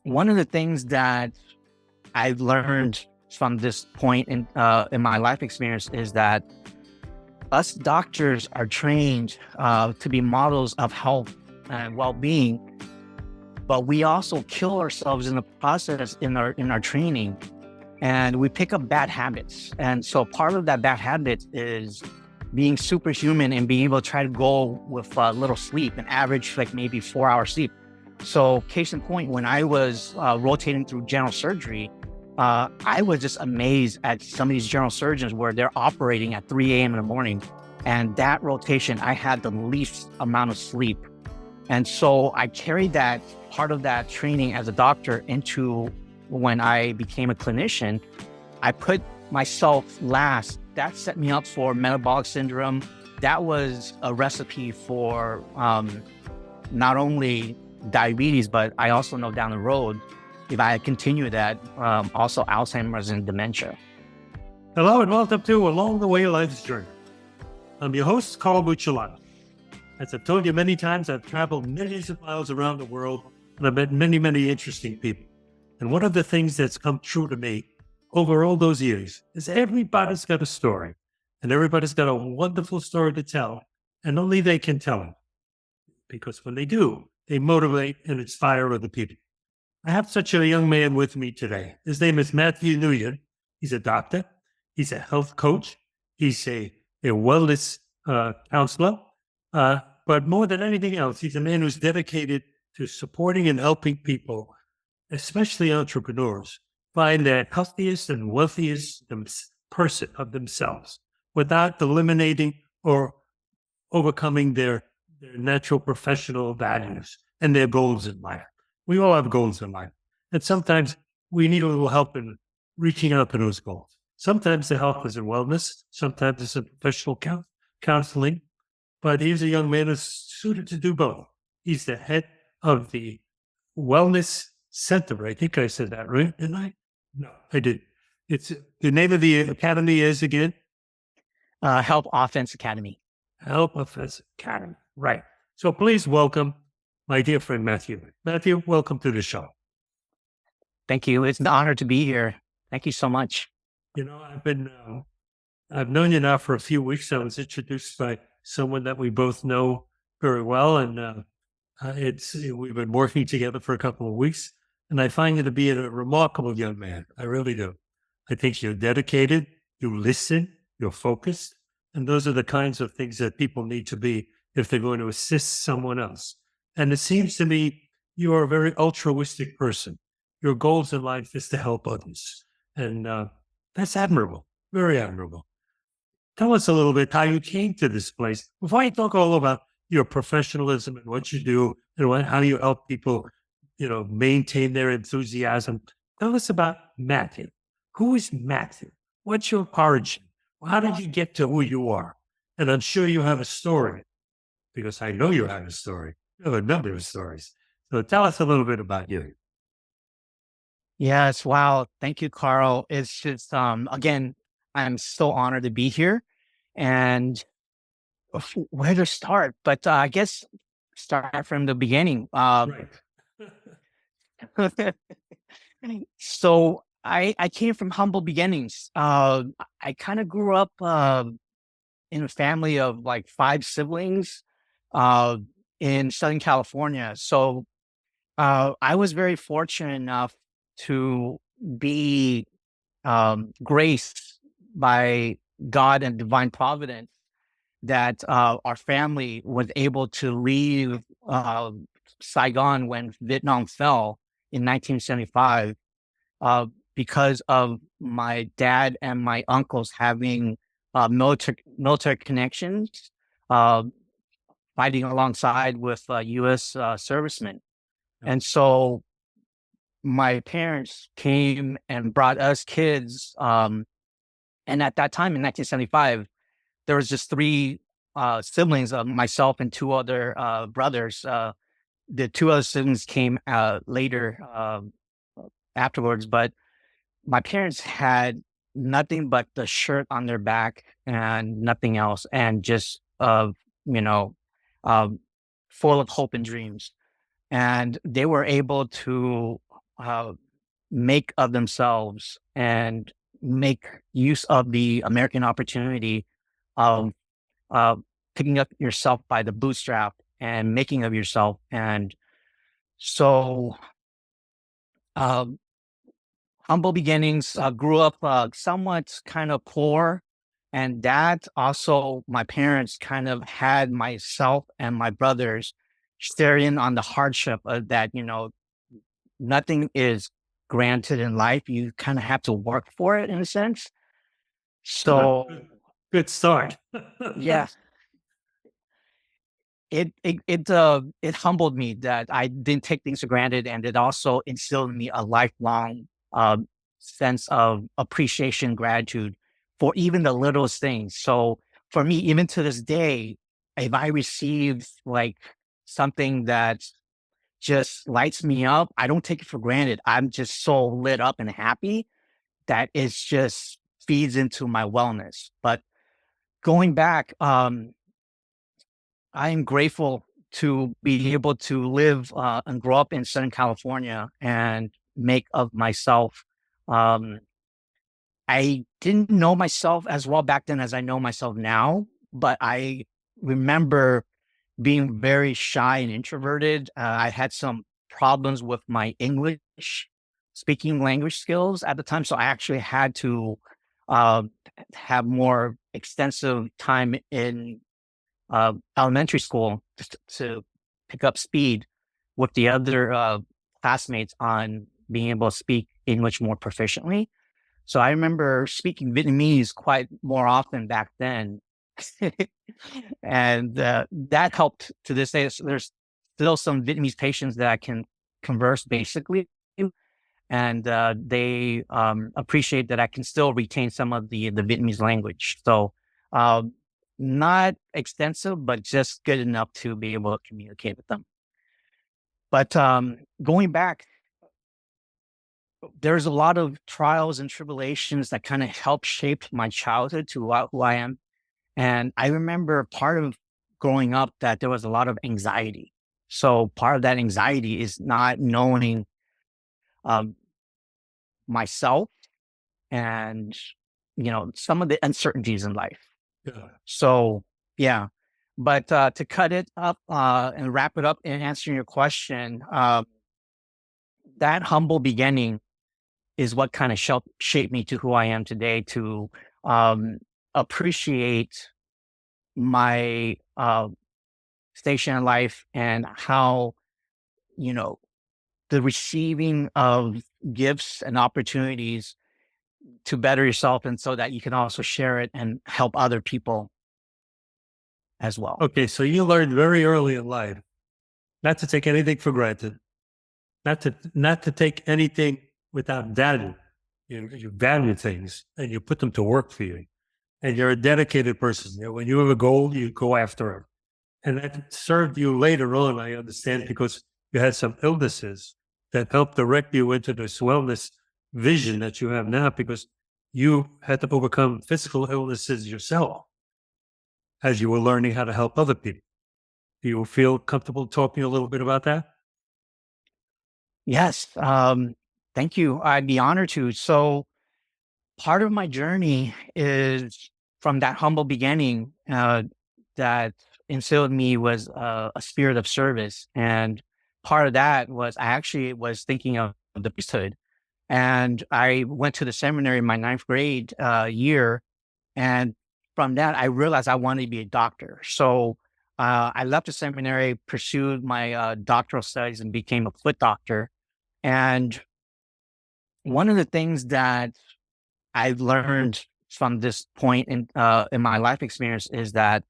One of the things that I've learned from this point in my life experience is that us doctors are trained to be models of health and well-being, but we also kill ourselves in the process in our training, and we pick up bad habits. And so part of that bad habit is being superhuman and being able to try to go with little sleep, an average like maybe 4 hours sleep. So case in point, when I was rotating through general surgery, I was just amazed at some of these general surgeons where they're operating at 3 a.m. in the morning. And that rotation, I had the least amount of sleep. And so I carried that part of that training as a doctor into when I became a clinician. I put myself last. That set me up for metabolic syndrome. That was a recipe for not only diabetes, but I also know down the road, if I continue that, also Alzheimer's and dementia. Hello and welcome to Along the Way Life's Journey. I'm your host, Carl Buccellato. As I've told you many times, I've traveled millions of miles around the world and I've met many, many interesting people. And one of the things that's come true to me over all those years is everybody's got a story and everybody's got a wonderful story to tell, and only they can tell it. Because when they do, they motivate and inspire other people. I have such a young man with me today. His name is Matthew Nguyen. He's a doctor. He's a health coach. He's a wellness counselor. But more than anything else, he's a man who's dedicated to supporting and helping people, especially entrepreneurs, find their healthiest and wealthiest person of themselves without eliminating or overcoming their natural professional values and their goals in life. We all have goals in life. And sometimes we need a little help in reaching out to those goals. Sometimes the help is in wellness. Sometimes it's in professional counseling. But he's a young man who's suited to do both. He's the head of the Wellness Center. I think I said that right, didn't I? No, I didn't. It's the name of the academy is again? Help Offense Academy. Help Offense Academy. Right. So please welcome my dear friend, Matthew. Matthew, welcome to the show. Thank you. It's an honor to be here. Thank you so much. You know, I've known you now for a few weeks. I was introduced by someone that we both know very well. And we've been working together for a couple of weeks. And I find you to be a remarkable young man. I really do. I think you're dedicated, you listen, you're focused. And those are the kinds of things that people need to be if they're going to assist someone else. And it seems to me you are a very altruistic person. Your goals in life is to help others. And that's admirable, very admirable. Tell us a little bit how you came to this place. Before I talk all about your professionalism and what you do and how you help people, maintain their enthusiasm, tell us about Matthew. Who is Matthew? What's your origin? How did you get to who you are? And I'm sure you have a story, because I know you have a story. You have a number of stories. So tell us a little bit about you. Yes. Wow. Thank you, Carl. It's just, again, I'm so honored to be here, and where to start, but I guess start from the beginning. Right. So I came from humble beginnings. I kind of grew up in a family of like 5 siblings uh, in Southern California. So I was very fortunate enough to be graced by God and divine providence that our family was able to leave Saigon when Vietnam fell in 1975 because of my dad and my uncles having military connections, uh, fighting alongside with U.S. Servicemen. And so my parents came and brought us kids. And at that time in 1975, there was just 3 siblings, myself and 2 other brothers. The 2 other siblings came later afterwards, but my parents had nothing but the shirt on their back and nothing else, and just you know, um, full of hope and dreams. And they were able to make of themselves and make use of the American opportunity of uh, picking up yourself by the bootstrap and making of yourself. And so, um, humble beginnings, grew up somewhat kind of poor. And that also, my parents kind of had myself and my brothers share in on the hardship of that, nothing is granted in life. You kind of have to work for it in a sense. So, Good start. yeah, it humbled me that I didn't take things for granted, and it also instilled in me a lifelong sense of appreciation, gratitude for even the littlest things. So for me, even to this day, if I receive like something that just lights me up, I don't take it for granted. I'm just so lit up and happy that it's just feeds into my wellness. But going back, I am grateful to be able to live and grow up in Southern California and make of myself. Um, I didn't know myself as well back then as I know myself now, but I remember being very shy and introverted. I had some problems with my English speaking language skills at the time. So I actually had to uh, have more extensive time in elementary school just to pick up speed with the other classmates on being able to speak English more proficiently. So I remember speaking Vietnamese quite more often back then. And that helped to this day. So there's still some Vietnamese patients that I can converse basically. And they appreciate that I can still retain some of the Vietnamese language. So um, not extensive, but just good enough to be able to communicate with them. But going back, there's a lot of trials and tribulations that kind of helped shape my childhood to who I am. And I remember part of growing up that there was a lot of anxiety. So part of that anxiety is not knowing um, myself and some of the uncertainties in life. Yeah. So yeah, but to cut it up and wrap it up and answering your question, that humble beginning is what kind of shaped me to who I am today. To um, appreciate my station in life and how you know the receiving of gifts and opportunities to better yourself, and so that you can also share it and help other people as well. Okay, so you learned very early in life not to take anything for granted, not to take anything without value. You value things and you put them to work for you. And you're a dedicated person. When you have a goal, you go after it. And that served you later on, I understand, because you had some illnesses that helped direct you into this wellness vision that you have now, because you had to overcome physical illnesses yourself as you were learning how to help other people. Do you feel comfortable talking a little bit about that? Yes, thank you. I'd be honored to. So part of my journey is from that humble beginning that instilled in me was a spirit of service, and part of that was I actually was thinking of the priesthood, and I went to the seminary in my ninth grade year, and from that I realized I wanted to be a doctor. So I left the seminary, pursued my doctoral studies, and became a foot doctor. And one of the things that I've learned from this point in my life experience is that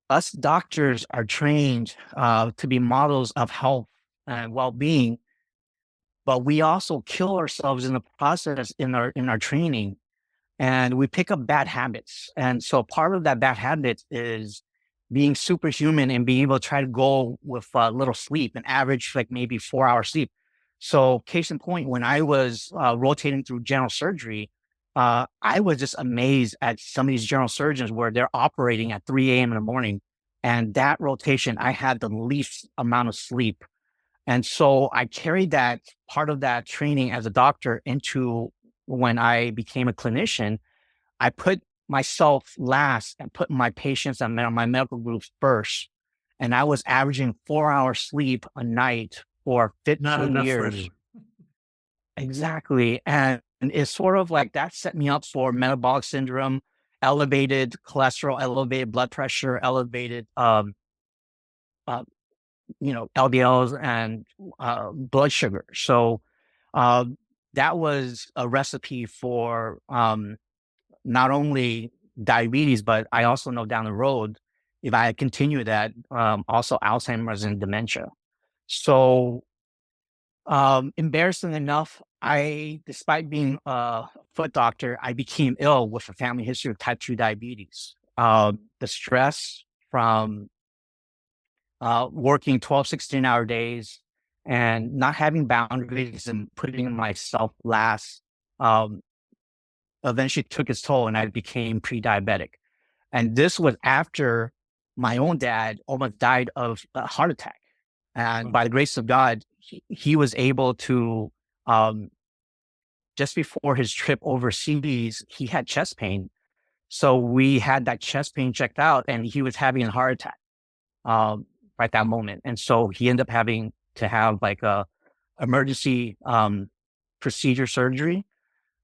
us doctors are trained to be models of health and well-being, but we also kill ourselves in the process in our training, and we pick up bad habits. And so part of that bad habit is being superhuman and being able to try to go with little sleep, an average like maybe 4 hours sleep. So case in point, when I was rotating through general surgery, I was just amazed at some of these general surgeons where they're operating at 3 a.m. in the morning. And that rotation, I had the least amount of sleep. And so I carried that part of that training as a doctor into when I became a clinician. I put myself last and put my patients and my medical groups first. And I was averaging 4 hours sleep a night for Not 15 enough for years. anyone. Exactly. And it's sort of like that set me up for metabolic syndrome, elevated cholesterol, elevated blood pressure, elevated, uh, LDLs and blood sugar. So uh, that was a recipe for not only diabetes, but I also know down the road, if I continue that, also Alzheimer's and dementia. So embarrassing enough, despite being a foot doctor, I became ill with a family history of type 2 diabetes. The stress from working 12, 16-hour days and not having boundaries and putting myself last um, eventually took its toll and I became pre-diabetic. And this was after my own dad almost died of a heart attack. And Wow. by the grace of God, he was able to, um, just before his trip overseas, he had chest pain. So we had that chest pain checked out and he was having a heart attack um, right that moment. And so he ended up having to have like a emergency procedure surgery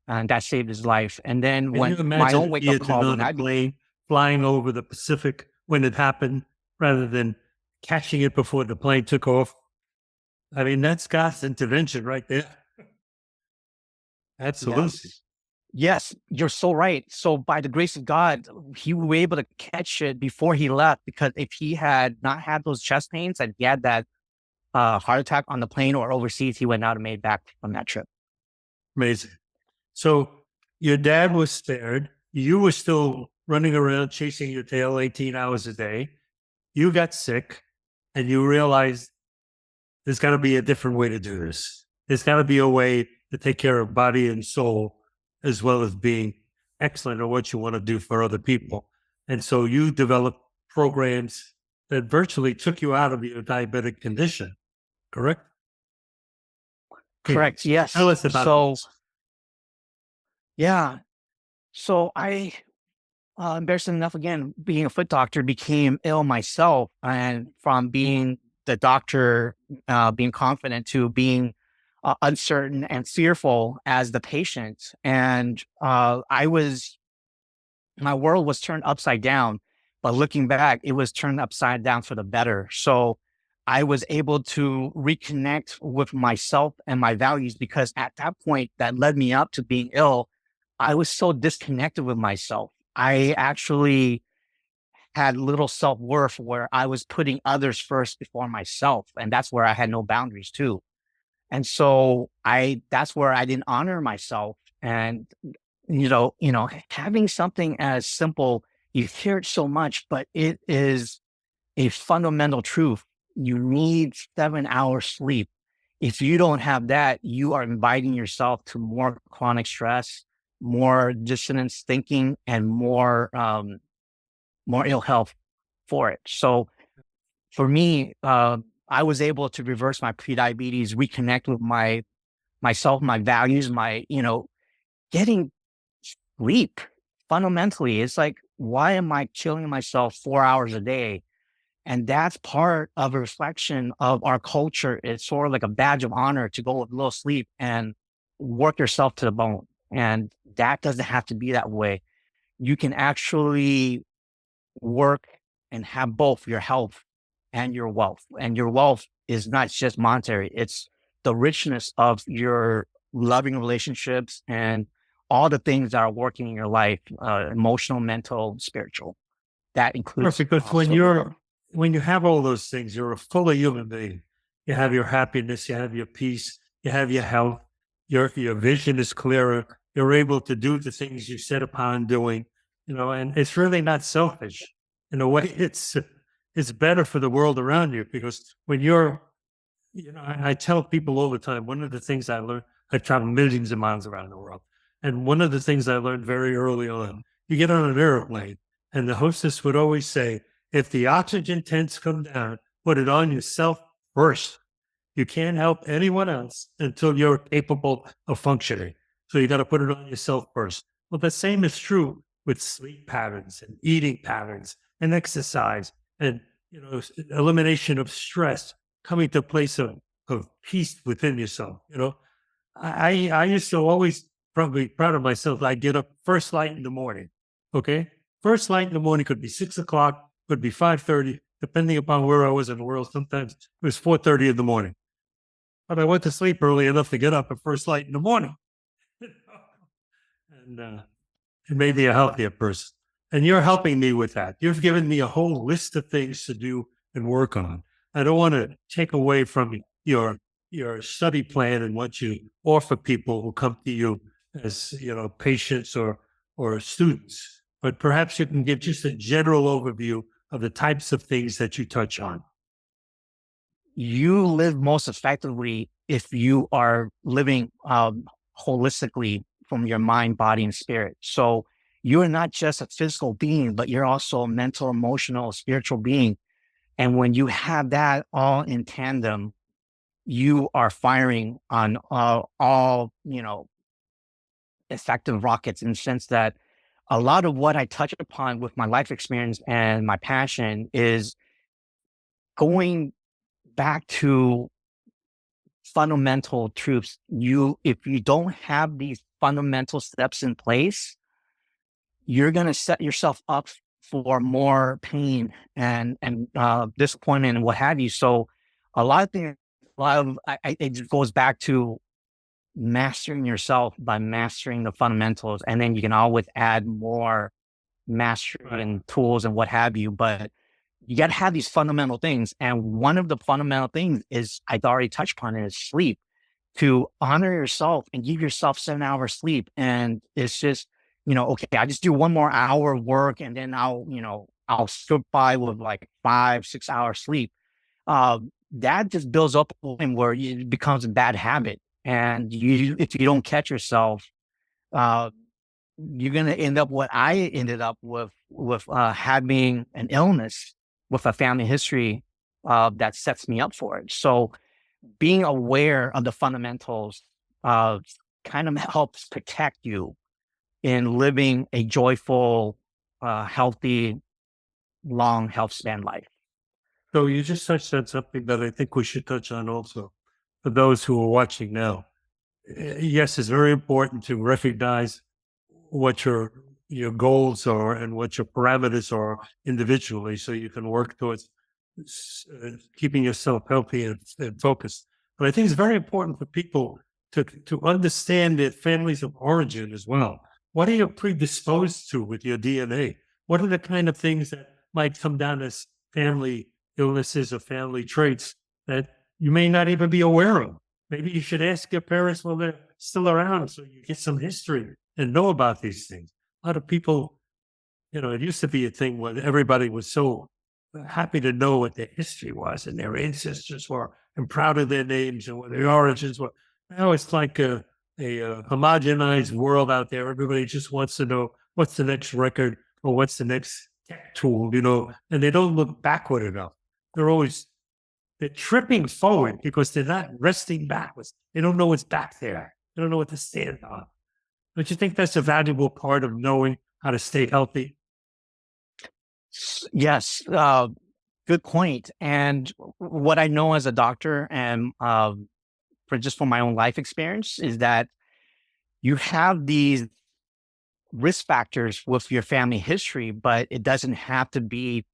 and that saved his life. And then Can you when my imagine own if wake he up had been call, on when a I plane flying over the Pacific when it happened rather than catching it before the plane took off? I mean, that's God's intervention right there. Absolutely. yes. Yes, you're so right. So by the grace of God, he was able to catch it before he left because if he had not had those chest pains and he had that heart attack on the plane or overseas, he would not have made back from that trip. Amazing. So your dad was spared. You were still running around chasing your tail 18 hours a day. You got sick and you realized there's got to be a different way to do this. There's got to be a way to take care of body and soul as well as being excellent at what you want to do for other people. And so you developed programs that virtually took you out of your diabetic condition, correct? Okay. Correct. Tell Yes. us about So those. yeah. So I, embarrassing enough, again, being a foot doctor, became ill myself, and from being the doctor, being confident to being uncertain and fearful as the patient, and my world was turned upside down. But looking back, it was turned upside down for the better. So I was able to reconnect with myself and my values because at that point that led me up to being ill, I was so disconnected with myself. I actually had little self worth where I was putting others first before myself. And that's where I had no boundaries too. And so that's where I didn't honor myself. And having something as simple, you hear it so much, but it is a fundamental truth. You need 7 hours sleep. If you don't have that, you are inviting yourself to more chronic stress, more dissonance thinking, and more ill health for it. So for me, I was able to reverse my prediabetes, reconnect with myself, my values, getting sleep. Fundamentally, it's like, why am I killing myself 4 hours a day? And that's part of a reflection of our culture. It's sort of like a badge of honor to go with little sleep and work yourself to the bone. And that doesn't have to be that way. You can actually work and have both your health and your wealth. And your wealth is not just monetary, it's the richness of your loving relationships and all the things that are working in your life, emotional, mental, spiritual. That Sure, includes because also when you have all those things, you're a fully human being. You have your happiness, you have your peace, you have your health, your vision is clearer. You're able to do the things you set upon doing, and it's really not selfish. In a way, it's better for the world around you because when I tell people all the time, one of the things I learned, I've traveled millions of miles around the world. And one of the things I learned very early on, you get on an airplane and the hostess would always say, if the oxygen tanks come down, put it on yourself first. You can't help anyone else until you're capable of functioning. So you got to put it on yourself first. Well, the same is true with sleep patterns and eating patterns and exercise and elimination of stress, coming to a place of peace within yourself. I used to always probably proud of myself. I get up first light in the morning. Okay. First light in the morning could be 6 o'clock, could be 5:30, depending upon where I was in the world. Sometimes it was 4:30 in the morning. But I went to sleep early enough to get up at first light in the morning. and it made me a healthier person. And you're helping me with that. You've given me a whole list of things to do and work on. I don't want to take away from your study plan and what you offer people who come to you as patients or students. But perhaps you can give just a general overview of the types of things that you touch on. You live most effectively if you are living holistically from your mind, body, and spirit. So you're not just a physical being, but you're also a mental, emotional, spiritual being. And when you have that all in tandem, you are firing on all, effective rockets, in the sense that a lot of what I touch upon with my life experience and my passion is going back to fundamental truths. If you don't have these fundamental steps in place, you're going to set yourself up for more pain and disappointment and what have you. So a lot of things, it just goes back to mastering yourself by mastering the fundamentals, and then you can always add more mastery Right. and tools and what have you. But you got to have these fundamental things. And one of the fundamental things is, I've already touched upon it, is sleep. To honor yourself and give yourself 7 hours sleep. And it's just, okay, I just do one more hour of work and then I'll slip by with like 5, 6 hours sleep. That just builds up a point where it becomes a bad habit. And if you don't catch yourself, uh, you're going to end up what I ended up with having an illness with a family history that sets me up for it. So being aware of the fundamentals uh, kind of helps protect you in living a joyful, healthy, long health span life. So you just touched on something that I think we should touch on also for those who are watching now. Yes, it's very important to recognize what your goals are and what your parameters are individually, so you can work towards keeping yourself healthy and focused. But I think it's very important for people to understand their families of origin as well. What are you predisposed to with your DNA? What are the kind of things that might come down as family illnesses or family traits that you may not even be aware of? Maybe you should ask your parents while they're still around, so you get some history and know about these things. A lot of people, it used to be a thing when everybody was so happy to know what their history was and their ancestors were and proud of their names and what their origins were. Now it's like a homogenized world out there. Everybody just wants to know what's the next record or what's the next tech tool, and they don't look backward enough. They're tripping forward because they're not resting backwards. They don't know what's back there. They don't know what to stand on. Don't you think that's a valuable part of knowing how to stay healthy? Yes, good point. And what I know as a doctor and from my own life experience is that you have these risk factors with your family history, but it doesn't have to be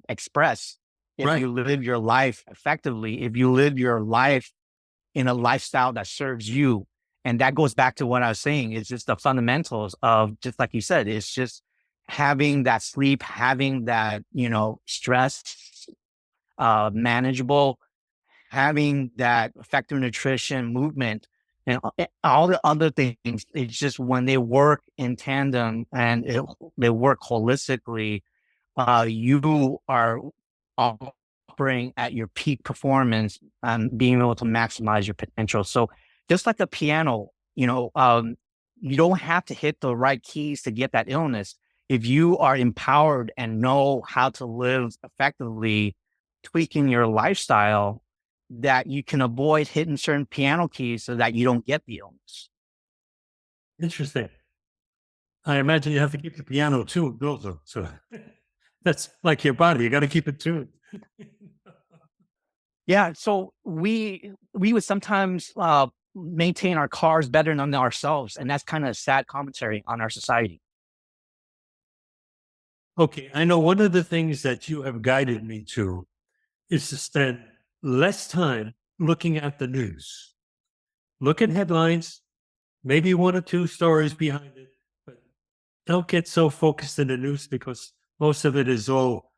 expressed. If Right. you live your life effectively, if you live your life in a lifestyle that serves you, and that goes back to what I was saying, it's just the fundamentals of, just like you said, it's just having that sleep, having that, stress manageable, having that effective nutrition, movement, and all the other things. It's just when they work in tandem and they work holistically, you are operating at your peak performance and being able to maximize your potential. So just like a piano, you don't have to hit the right keys to get that illness. If you are empowered and know how to live effectively, tweaking your lifestyle, that you can avoid hitting certain piano keys so that you don't get the illness. Interesting. I imagine you have to keep the piano tuned also. So that's like your body. You got to keep it tuned. Yeah, so we would sometimes maintain our cars better than ourselves, and that's kind of a sad commentary on our society. Okay. I know one of the things that you have guided me to is to spend less time looking at the news. Look at headlines, maybe one or two stories behind it, but don't get so focused in the news because most of it is all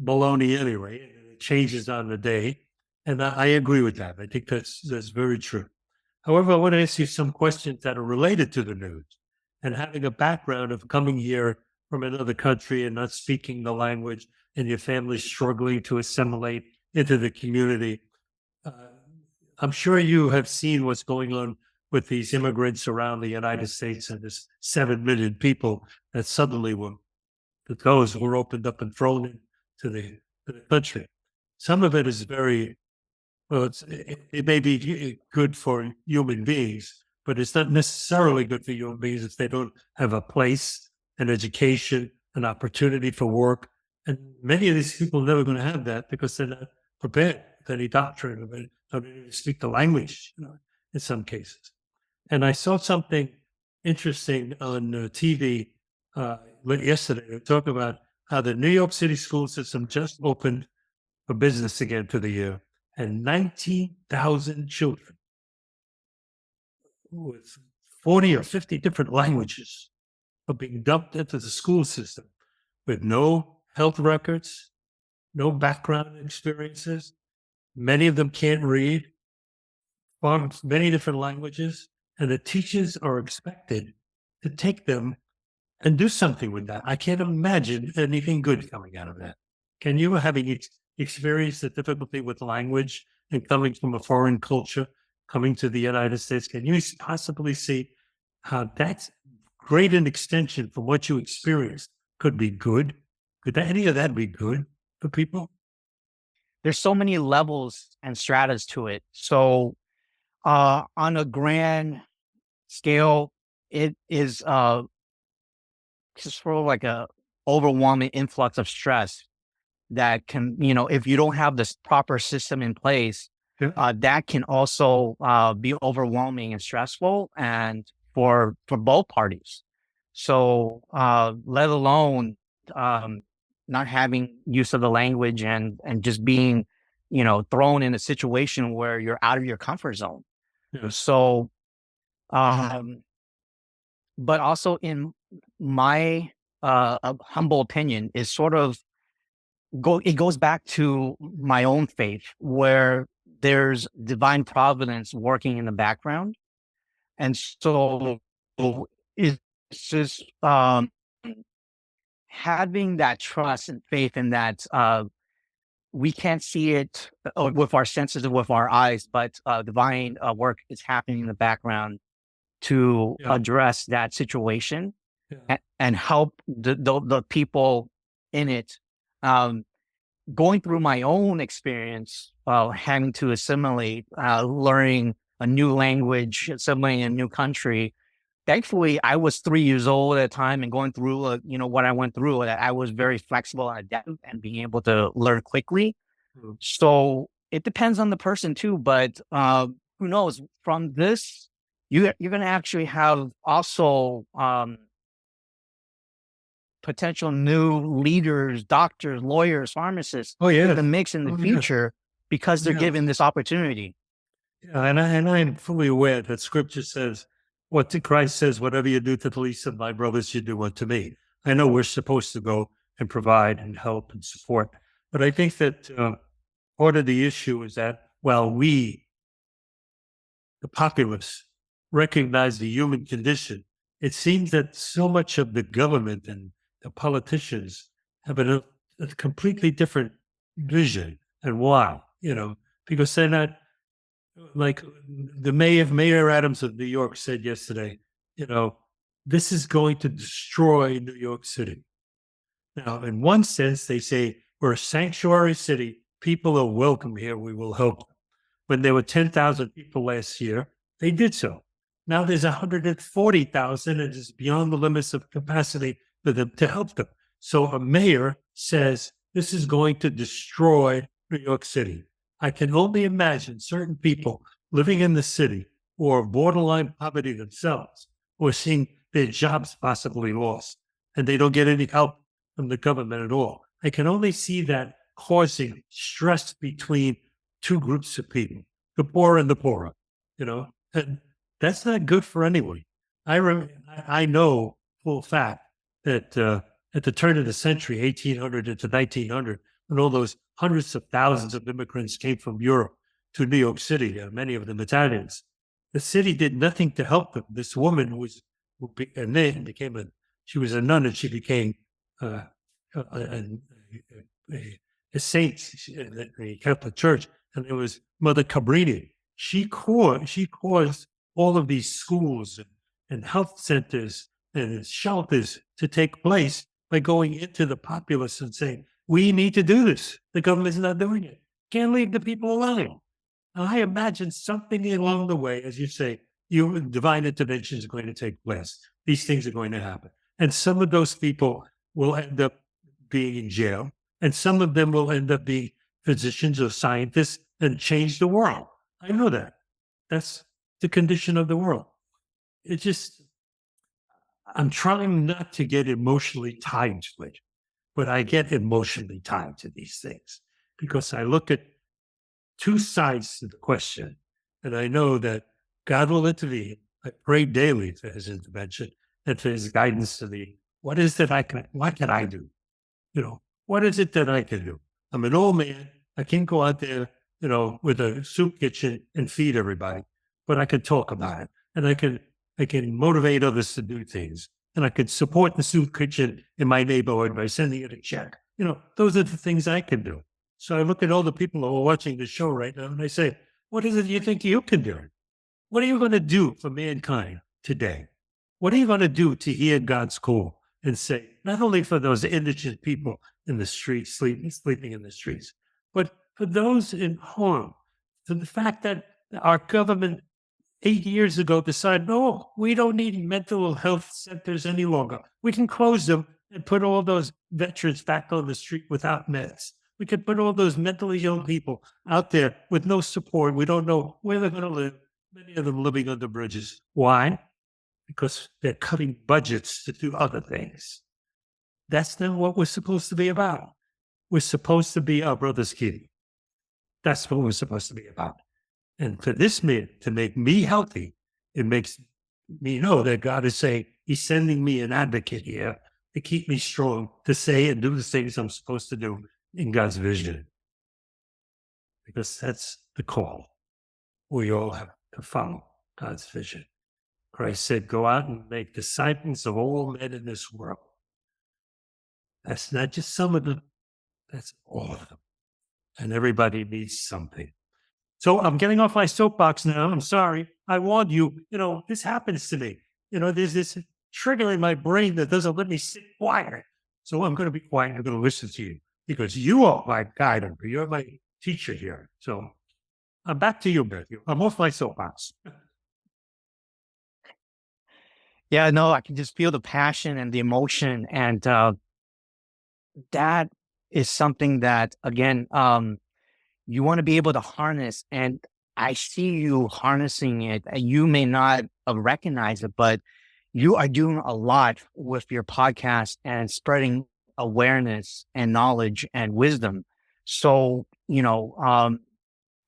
baloney anyway, and it changes on the day. And I agree with that. I think that's very true. However, I want to ask you some questions that are related to the news and having a background of coming here from another country and not speaking the language and your family struggling to assimilate into the community. Uh, I'm sure you have seen what's going on with these immigrants around the United States and this 7 million people that suddenly the doors were opened up and thrown into the country. Some of it is very well, it may be good for human beings, but it's not necessarily good for human beings if they don't have a place, an education, an opportunity for work. And many of these people are never going to have that because they're not prepared with any doctrine of it, or they don't even speak the language, in some cases. And I saw something interesting on TV yesterday. They talked about how the New York City school system just opened for business again for the year, and 19,000 children with 40 or 50 different languages are being dumped into the school system with no health records, no background experiences. Many of them can't read, from many different languages, and the teachers are expected to take them and do something with that. I can't imagine anything good coming out of that. Can you, having experienced the difficulty with language and coming from a foreign culture, coming to the United States, can you possibly see how that's great an extension from what you experienced could be good? Could any of that be good for people? There's so many levels and stratas to it. So on a grand scale, it is just sort of like a overwhelming influx of stress that can, if you don't have this proper system in place, Yeah. that can also be overwhelming and stressful, and for both parties. So, let alone not having use of the language and just being, thrown in a situation where you're out of your comfort zone. Yeah. So, um, but also in my humble opinion, is sort of it goes back to my own faith, where there's divine providence working in the background. And so it's just having that trust and faith in that we can't see it with our senses and with our eyes, but divine work is happening in the background to Yeah. address that situation Yeah. and help the people in it. Going through my own experience, having to assimilate, learning a new language, assimilating a new country. Thankfully, I was 3 years old at a time and going through, what I went through. That I was very flexible and adept and being able to learn quickly. Mm. So it depends on the person too, but who knows? From this, you're going to actually have also potential new leaders, doctors, lawyers, pharmacists Oh, in yes. the mix in the Oh, yes. future because they're Yes. given this opportunity. Yeah, and I'm fully aware that Scripture says, "What Christ says, whatever you do to the least of my brothers, you do unto me." I know we're supposed to go and provide and help and support, but I think that part of the issue is that while we, the populace, recognize the human condition, it seems that so much of the government and the politicians have a completely different vision. And why? Because they're not like Mayor Adams of New York said yesterday, this is going to destroy New York City. Now, in one sense, they say we're a sanctuary city. People are welcome here. We will help them. When there were 10,000 people last year, they did so. Now there's 140,000, and it's beyond the limits of capacity for them to help them. So a mayor says, this is going to destroy New York City. I can only imagine certain people living in the city or borderline poverty themselves, or seeing their jobs possibly lost, and they don't get any help from the government at all. I can only see that causing stress between two groups of people, the poor and the poorer, and that's not good for anyone. I know full fact that at the turn of the century, 1800 into 1900, when all those hundreds of thousands of immigrants came from Europe to New York City, many of them Italians, the city did nothing to help them. This woman she was a nun, and she became uh, a saint in the Catholic Church, and it was Mother Cabrini. She caused all of these schools and health centers and shelters to take place by going into the populace and saying, we need to do this. The government's not doing it. Can't leave the people alone. And I imagine something along the way, as you say, divine intervention is going to take place. These things are going to happen. And some of those people will end up being in jail, and some of them will end up being physicians or scientists and change the world. I know that. That's the condition of the world. I'm trying not to get emotionally tied to it, but I get emotionally tied to these things because I look at two sides to the question, and I know that God will intervene. I pray daily for his intervention and for his guidance to me. What can I do? What is it that I can do? I'm an old man. I can't go out there, with a soup kitchen and feed everybody, but I can talk about it, and I can motivate others to do things, and I can support the soup kitchen in my neighborhood by sending it a check. Those are the things I can do. So I look at all the people who are watching the show right now, and I say, what is it you think you can do? What are you going to do for mankind today? What are you going to do to hear God's call and say, not only for those indigent people in the streets, sleeping in the streets, but for those in harm, for the fact that our government 8 years ago decided, no, we don't need mental health centers any longer. We can close them and put all those veterans back on the street without meds. We could put all those mentally ill people out there with no support. We don't know where they're going to live. Many of them living under bridges. Why? Because they're cutting budgets to do other things. That's not what we're supposed to be about. We're supposed to be our brother's keeper. That's what we're supposed to be about. And for this man to make me healthy, it makes me know that God is saying he's sending me an advocate here to keep me strong, to say and do the things I'm supposed to do in God's vision. Because that's the call. We all have to follow God's vision. Christ said, go out and make disciples of all men in this world. That's not just some of them, that's all of them. And everybody needs something. So I'm getting off my soapbox now. I'm sorry. I warned you, this happens to me. There's this trigger in my brain that doesn't let me sit quiet. So I'm going to be quiet. I'm going to listen to you because you are my guide. You're my teacher here. So I'm back to you, Matthew. I'm off my soapbox. Yeah, no, I can just feel the passion and the emotion. And that is something that, again, you want to be able to harness. And I see you harnessing it. You may not recognize it, but you are doing a lot with your podcast and spreading awareness and knowledge and wisdom. So,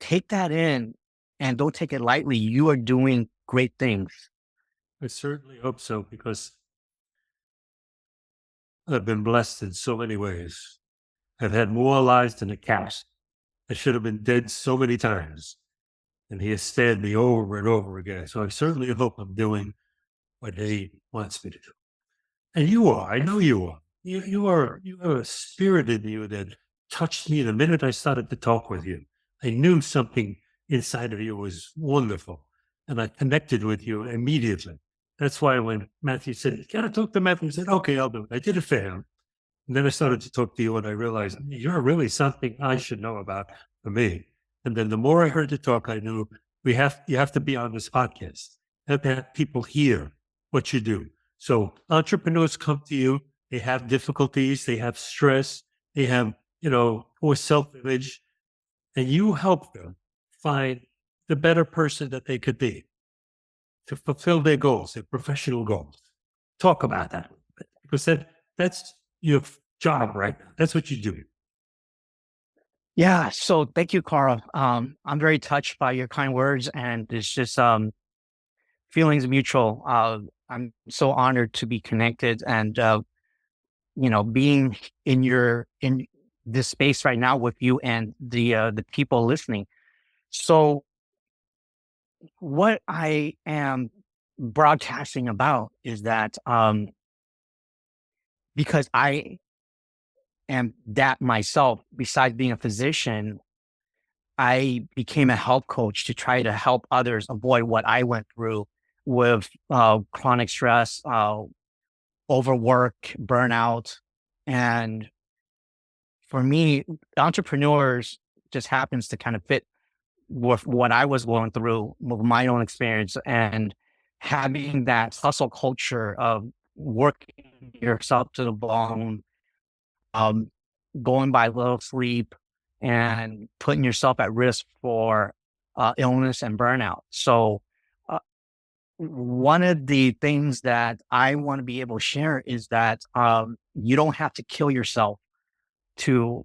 take that in and don't take it lightly. You are doing great things. I certainly hope so, because I've been blessed in so many ways. I've had more lives than a cat. I should have been dead so many times, and he has stabbed me over and over again. So I certainly hope I'm doing what he wants me to do. And you are. I know you are. You have a spirit in you that touched me the minute I started to talk with you. I knew something inside of you was wonderful, and I connected with you immediately. That's why when Matthew said, you got to talk to Matthew, I said, okay, I'll do it. I did it for him. And then I started to talk to you, and I realized you're really something I should know about for me. And then the more I heard you talk, I knew you have to be on this podcast. You have to have people hear what you do. So entrepreneurs come to you, they have difficulties, they have stress, they have, poor self-image, and you help them find the better person that they could be to fulfill their goals, their professional goals. Talk about that, because that's your job right now. That's what you do. Yeah. So thank you, Carl. I'm very touched by your kind words, and it's just feelings mutual. I'm so honored to be connected, and being in this space right now with you and the people listening. So what I am broadcasting about is that because I am that myself, besides being a physician, I became a health coach to try to help others avoid what I went through with chronic stress, overwork, burnout. And for me, entrepreneurs just happens to kind of fit with what I was going through with my own experience, and having that hustle culture of working yourself to the bone, um, going by little sleep, and putting yourself at risk for illness and burnout. So, uh, one of the things that I want to be able to share is that you don't have to kill yourself to,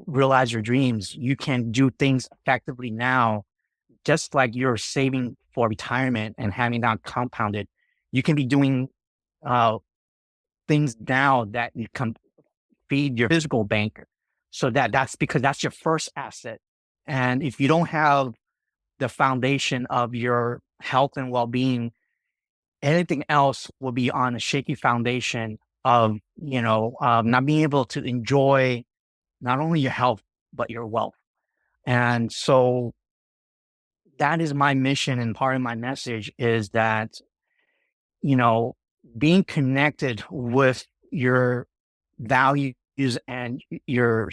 realize your dreams. You can do things effectively now, just like you're saving for retirement and having that compounded. You can be doing uh, things now that you can feed your physical bank. So that's because that's your first asset. And if you don't have the foundation of your health and well-being, anything else will be on a shaky foundation of, not being able to enjoy not only your health, but your wealth. And so that is my mission. And part of my message is that, you know, being connected with your values and your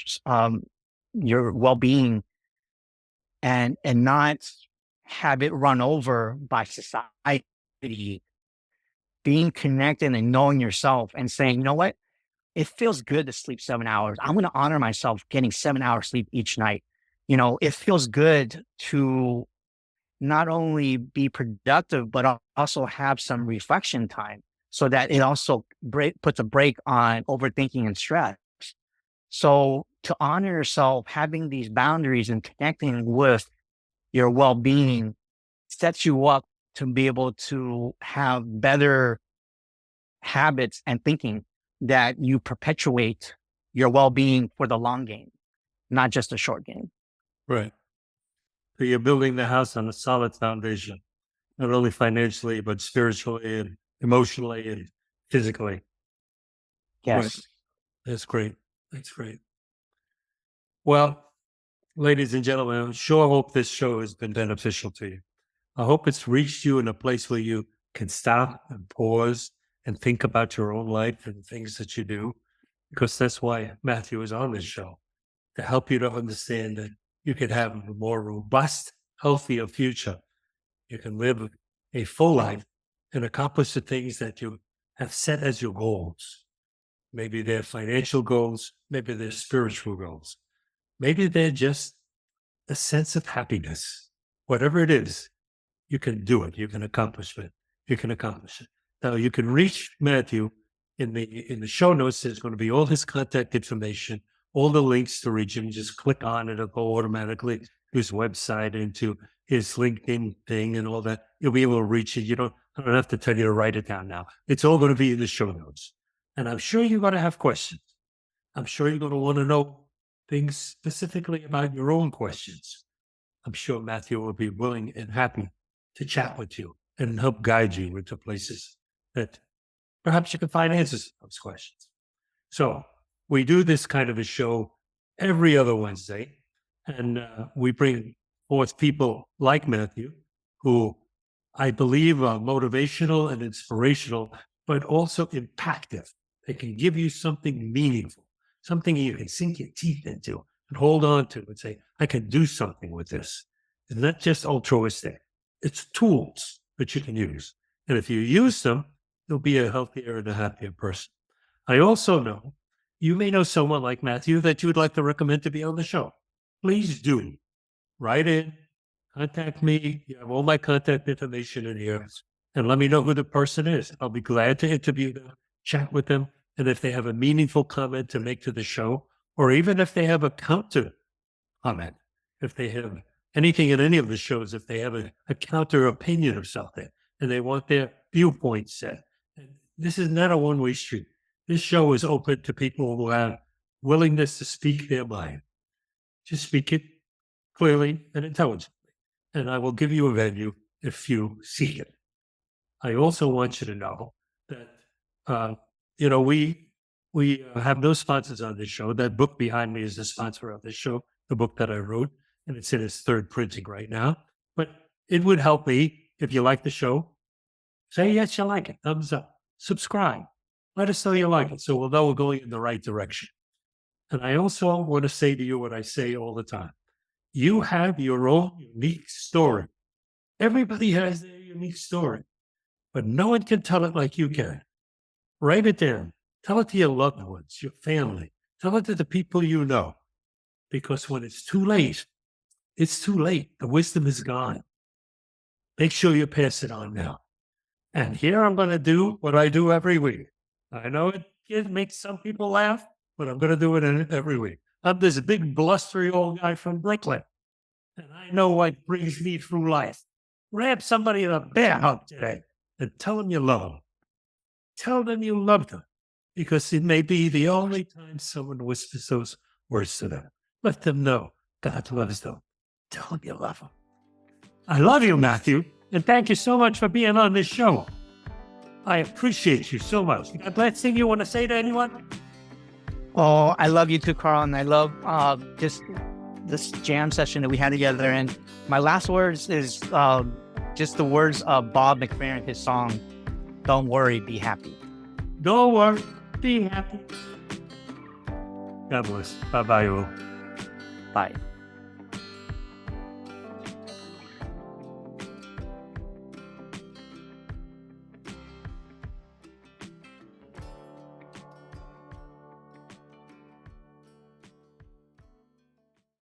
well-being, and not have it run over by society, being connected and knowing yourself and saying, you know what? It feels good to sleep 7 hours. I'm going to honor myself getting 7 hours sleep each night. It feels good to not only be productive, but also have some reflection time so that it also puts a break on overthinking and stress. So to honor yourself, having these boundaries and connecting with your well-being sets you up to be able to have better habits and thinking that you perpetuate your well-being for the long game, not just the short game. Right. So you're building the house on a solid foundation, not only financially, but spiritually and emotionally and physically. Right. Yes. That's great. That's great. Well, ladies and gentlemen, I sure hope this show has been beneficial to you. I hope it's reached you in a place where you can stop and pause and think about your own life and the things that you do, because that's why Matthew is on this show, to help you to understand that you can have a more robust, healthier future. You can live a full life and accomplish the things that you have set as your goals. Maybe they're financial goals, maybe they're spiritual goals, maybe they're just a sense of happiness. Whatever it is, you can do it. You can accomplish it. You can accomplish it. Now you can reach Matthew in the show notes. There's going to be all his contact information, all the links to reach him. Just click on it; it'll go automatically to his website and to his LinkedIn thing and all that. You'll be able to reach it. I don't have to tell you to write it down now. It's all going to be in the show notes. And I'm sure you're going to have questions. I'm sure you're going to want to know things specifically about your own questions. I'm sure Matthew will be willing and happy to chat with you and help guide you into places that perhaps you can find answers to those questions. So we do this kind of a show every other Wednesday, and we bring forth people like Matthew, who I believe are motivational and inspirational, but also impactful. They can give you something meaningful, something you can sink your teeth into, and hold on to and say, I can do something with this. It's not just altruistic. It's tools that you can use. And if you use them, you'll be a healthier and a happier person. I also know you may know someone like Matthew that you would like to recommend to be on the show. Please do. Write in, contact me. You have all my contact information in here, and let me know who the person is. I'll be glad to interview them, chat with them, and if they have a meaningful comment to make to the show, or even if they have a counter comment, if they have anything in any of the shows, if they have a counter opinion of something and they want their viewpoint set. And this is not a one-way street. This show is open to people who have willingness to speak their mind. Just speak it clearly and intelligently. And I will give you a venue if you seek it. I also want you to know that, we have no sponsors on this show. That book behind me is the sponsor of this show, the book that I wrote, and it's in its third printing right now. But it would help me if you like the show. Say yes, you like it. Thumbs up. Subscribe. Let us know you like it so we'll know we're going in the right direction. And I also want to say to you what I say all the time. You have your own unique story. Everybody has their unique story, but no one can tell it like you can. Write it down. Tell it to your loved ones, your family. Tell it to the people you know. Because when it's too late, it's too late. The wisdom is gone. Make sure you pass it on now. And here I'm going to do what I do every week. I know it makes some people laugh, but I'm going to do it every week. I'm this big, blustery old guy from Brooklyn, and I know what brings me through life. Grab somebody in a bear hug today and tell them you love them. Tell them you love them, because it may be the only time someone whispers those words to them. Let them know God loves them. Tell them you love them. I love you, Matthew, and thank you so much for being on this show. I appreciate you so much. Last thing you want to say to anyone? Oh, I love you too, Carl, and I love just this jam session that we had together. And my last words is just the words of Bob McFerrin, his song, "Don't Worry, Be Happy." Don't worry, be happy. God bless. Bye-bye, all. Bye.